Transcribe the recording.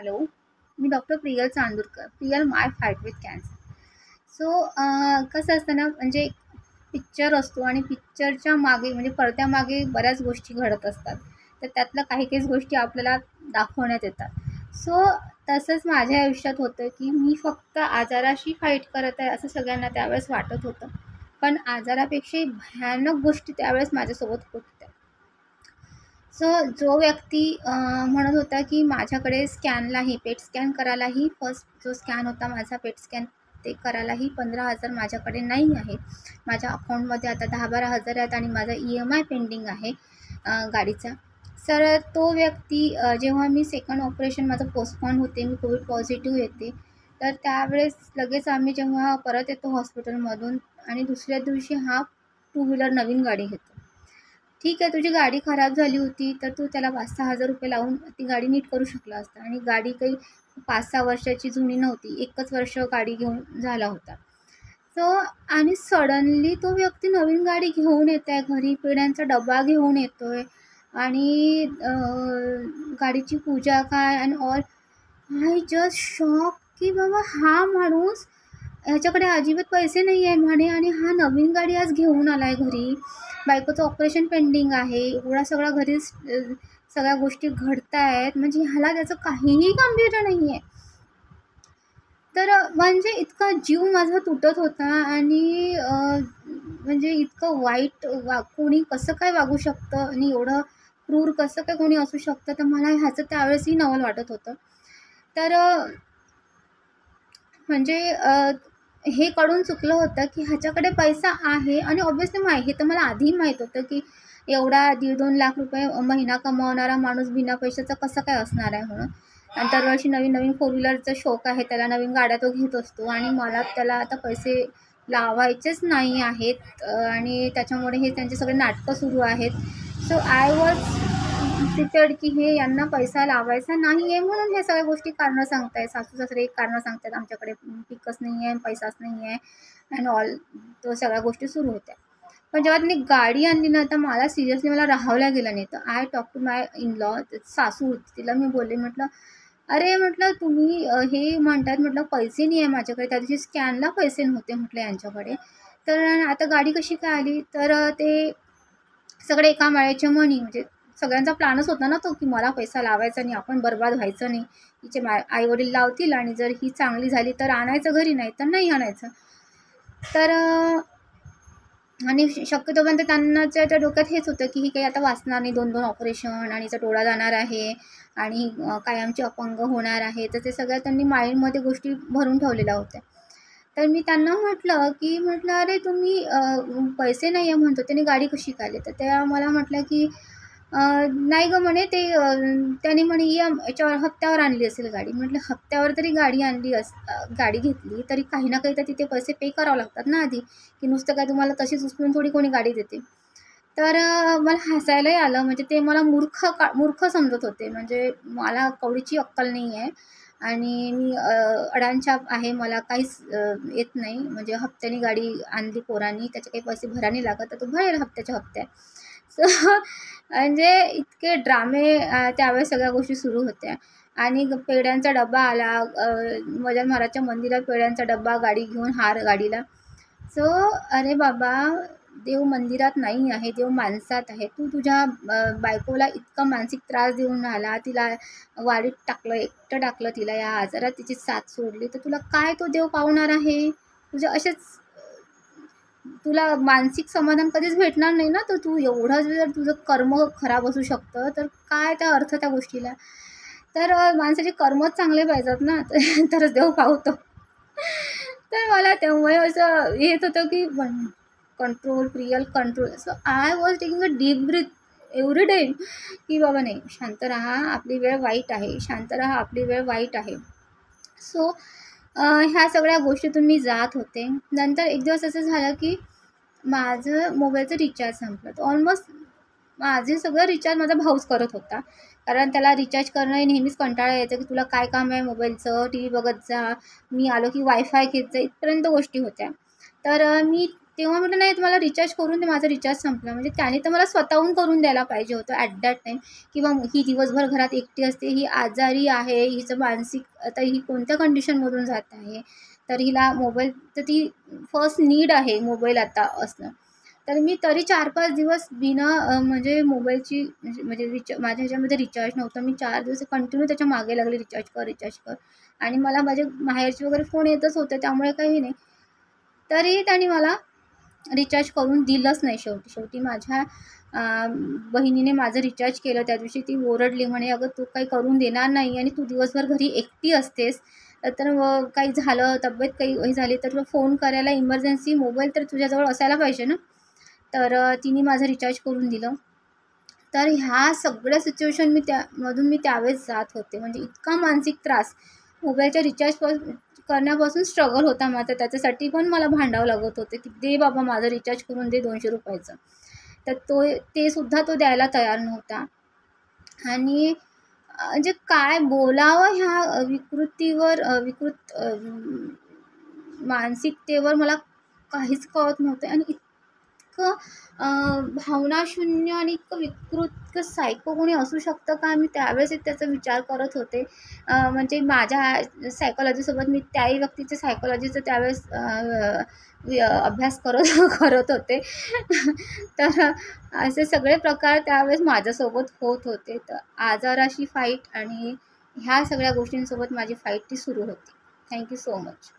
Hello, me doctor Priyal Chandurkar. Priyal my fight with cancer. So कसं असतं ना, म्हणजे पिक्चर असतो आणि पिक्चरच्या मागे म्हणजे पडद्यामागे बऱ्याच गोष्टी घडत असतात. तर त्यातल्या काही गोष्टी आपल्याला दाखवण्यात येतात. सो तसंच माझ्या आयुष्यात होतं, की मी फक्त आजाराशी फाईट करत आहे असं सगळ्यांना त्यावेळेस वाटत होतं. पण आजारापेक्षाही भयानक गोष्टी त्यावेळेस माझ्यासोबत होत होत्या. सो जो व्यक्ती म्हणत होता की माझ्याकडे स्कॅनलाही पेट स्कॅन करायलाही फर्स्ट जो स्कॅन होता माझा पेट स्कॅन ते करायलाही 15,000 माझ्याकडे नाही आहे. माझ्या अकाउंटमध्ये आता 10-12,000 आहेत आणि माझा EMI पेंडिंग आहे गाडीचा. तर तो व्यक्ती जेव्हा मी सेकंड ऑपरेशन माझं पोस्टपोन होते, मी कोविड पॉझिटिव्ह येते, तर त्यावेळेस लगेच आम्ही जेव्हा परत येतो हॉस्पिटलमधून आणि दुसऱ्या दिवशी हा टू व्हीलर नवीन गाडी घेतो. ठीक आहे, तुझी गाडी खराब झाली होती, तर तू त्याला 5,000-6,000 रुपये लावून ती गाडी नीट करू शकला असता आणि गाडी काही 5-6 वर्षाची जुनी नव्हती. 1च वर्ष गाडी घेऊन झाला होता. सो आणि सडनली तो व्यक्ती नवीन गाडी घेऊन येत आहे घरी, पेढ्यांचा डबा घेऊन येतो आहे आणि गाडीची पूजा काय and all. I just shock की बाबा हा माणूस ह्याच्याकडे अजिबात पैसे नाही आहे म्हणे आणि हा नवीन गाडी आज घेऊन आला आहे घरी. बायकोचं ऑपरेशन पेंडिंग आहे. एवढा सगळा घरी सगळ्या गोष्टी घडत आहेत. म्हणजे ह्याला त्याचं काहीही गांभीर्य नाही आहे. तर म्हणजे इतका जीव माझा तुटत होता आणि म्हणजे इतकं वाईट कोणी कसं काय वागू शकतं आणि एवढं क्रूर कसं काय कोणी असू शकतं. तर मला ह्याचं त्यावेळेसही नवल वाटत होतं. तर म्हणजे हे कळून चुकलं होतं की ह्याच्याकडे पैसा आहे आणि ऑब्व्हियसली हे तर मला आधीही माहीत होतं की एवढा 1.5-2 लाख रुपये महिना कमावणारा माणूस बिना पैशाचा कसा काय असणार आहे म्हणून. आणि दरवर्षी नवीन फोर व्हीलरचा शौक आहे त्याला, नवीन गाड्या तो घेत असतो आणि मला त्याला आता पैसे लावायचेच नाही आहेत आणि त्याच्यामुळे हे त्यांचे सगळे नाटकं सुरू आहेत. सो आय वॉज प्रिपेअर्ड की हे यांना पैसा लावायचा नाही आहे म्हणून हे सगळ्या गोष्टी कारणं सांगत आहे. सासू-सासरे एक कारणं सांगतात, आमच्याकडे पिकच नाही आहे, पैसाच नाही आहे अँड ऑल. तो सगळ्या गोष्टी सुरू होत्या. पण जेव्हा त्यांनी गाडी आणली ना, तर मला सिरियसली राहावलं गेलं नाही. तर I talk to my in law, सासू होती, तिला मी बोलले, म्हटलं, "अरे," म्हटलं, "तुम्ही हे म्हणतात," म्हटलं, "पैसे नाही आहे माझ्याकडे. त्या दिवशी स्कॅनला पैसे नव्हते," म्हटलं, "यांच्याकडे. तर आता गाडी कशी काय आली?" तर ते सगळे एका माळ्याचे मणी, म्हणजे सगळ्यांचा प्लॅनच होता ना तो, की मला पैसा लावायचा नाही, आपण बरबाद व्हायचं नाही. हिचे आई-वडील लावतील आणि जर ही चांगली झाली तर आणायचं घरी, नाही तर नाही आणायचं. तर आणि शक्यतोपर्यंत त्यांनाच्या त्या डोक्यात हेच होतं की ही काही आता वाचणार नाही, 2-2 ऑपरेशन आणि हिचा डोळा जाणार आहे आणि कायमची अपंग होणार आहे. तर ते सगळ्या त्यांनी माइंडमध्ये गोष्टी भरून ठेवलेल्या होत्या. तर मी त्यांना म्हटलं, "अरे तुम्ही पैसे नाही आहे म्हणतो, त्याने गाडी कशी काय आली?" तर त्या मला म्हटल्या की नाही गं म्हणे, ते त्याने म्हणे याच्यावर हप्त्यावर आणली असेल गाडी. म्हटलं, "हप्त्यावर तरी गाडी आणली गाडी घेतली तरी काही ना काही तर तिथे पैसे पे करावे लागतात ना आधी, की नुसतं काय तुम्हाला तशीच उचलून थोडी कोणी गाडी देते." तर मला हसायलाही आलं. म्हणजे ते मला मूर्ख समजत होते. म्हणजे मला कवडीची अक्कल नाही आहे आणि मी अडाणछाप आहे. मला काहीच येत नाही. म्हणजे हप्त्याने गाडी आणली पोरांनी, त्याचे काही पैसे भरावे लागत, तर तो भरेल हप्त्याच्या हप्त्यात. सो म्हणजे इतके ड्रामे त्यावेळेस सगळ्या गोष्टी सुरू होत्या. आणि पेढ्यांचा डब्बा आला, गजानन महाराजच्या मंदिरात पेढ्यांचा डब्बा, गाडी घेऊन हार गाडीला. सो अरे बाबा, देव मंदिरात नाही आहे, देव माणसात आहे. तू तुझ्या बायकोला इतका मानसिक त्रास देऊन आला, तिला वाडीत टाकलं, एकटं टाकलं तिला, या आजारात तिची साथ सोडली, तर तुला काय तो देव पावणार आहे? तुझ्या असेच तुला मानसिक समाधान कधीच भेटणार नाही ना. तर तू एवढं जर तुझं कर्म खराब असू शकतं, तर काय त्या अर्थ त्या गोष्टीला? तर माणसाचे कर्मच चांगले पाहिजेत ना, तरच देव पावतो. तर मला तेव्हा असं येत होतं की कंट्रोल, प्रियल control. So I was taking a deep breath every day की बाबा नाही, शांत राहा, आपली वेळ वाईट आहे, शांत राहा, आपली वेळ वाईट आहे. सो ह्या सगळ्या गोष्टीतून मी जात होते. नंतर एक दिवस असं झालं की माझं मोबाईलचं रिचार्ज संपलं. तर ऑलमोस्ट माझे सगळं रिचार्ज माझा भाऊच करत होता. कारण त्याला रिचार्ज करणं नेहमीच कंटाळा यायचा की तुला काय काम आहे मोबाईलचं, टी व्ही बघत जा, मी आलो की वायफाय घेत जा, इथपर्यंत गोष्टी होत्या. तर मी तेव्हा म्हटलं नाही तुम्हाला रिचार्ज करून दे, माझा रिचार्ज संपला. म्हणजे त्याने तर मला स्वतःहून करून द्यायला पाहिजे होतं ॲट दॅट टाईम. किंवा ही दिवसभर घरात एकटी असते, ही आजारी आहे, हिचं मानसिक आता ही कोणत्या कंडिशनमधून जात आहे, तर हिला मोबाईल तर ती फर्स्ट नीड आहे मोबाईल आता असणं. तर मी तरी 4-5 दिवस बिना म्हणजे मोबाईलची म्हणजे माझ्या ह्याच्यामध्ये रिचार्ज नव्हतं. मी 4 दिवस कंटिन्यू त्याच्या मागे लागले, रिचार्ज कर, रिचार्ज कर. आणि मला माझे माहेरचे वगैरे फोन येतच होते, त्यामुळे काही नाही. तरीही त्याने मला रिचार्ज करून दिलंच नाही शेवटी. शेवटी माझ्या बहिणीने माझं रिचार्ज केलं. त्या दिवशी ती ओरडली, म्हणे अगं तू काही करून देणार नाही आणि तू दिवसभर घरी एकटी असतेस, तर काही झालं, तब्येत काही हे झाली तर तुला फोन करायला इमर्जन्सी मोबाईल तर तुझ्याजवळ असायला पाहिजे ना. तर तिने माझं रिचार्ज करून दिलं. तर ह्या सगळ्या सिच्युएशन मी त्यावेळेस जात होते. म्हणजे इतका मानसिक त्रास मोबाईलच्या रिचार्ज करण्यापासून स्ट्रगल होता माझा. त्याच्यासाठी पण मला भांडावं लागत होते, की दे बाबा माझं रिचार्ज करून दे 200 रुपयाचं. तर ते सुद्धा तो द्यायला तयार नव्हता. आणि म्हणजे काय बोलावं ह्या विकृत मानसिकतेवर मला काहीच कळत नव्हतं. आणि इतकं भावनाशून्य आणि इतकं विकृत, इतकं सायको कोणी असू शकतं का? मी त्यावेळेस त्याचा विचार करत होते. म्हणजे माझ्या सायकॉलॉजीसोबत मी त्याही व्यक्तीचे सायकॉलॉजीचं त्यावेळेस अभ्यास करत करत होते. तर असे सगळे प्रकार त्यावेळेस माझ्यासोबत होत होते. तर आजाराशी फाईट आणि ह्या सगळ्या गोष्टींसोबत माझी फाईट ती सुरू होती. Thank you so much.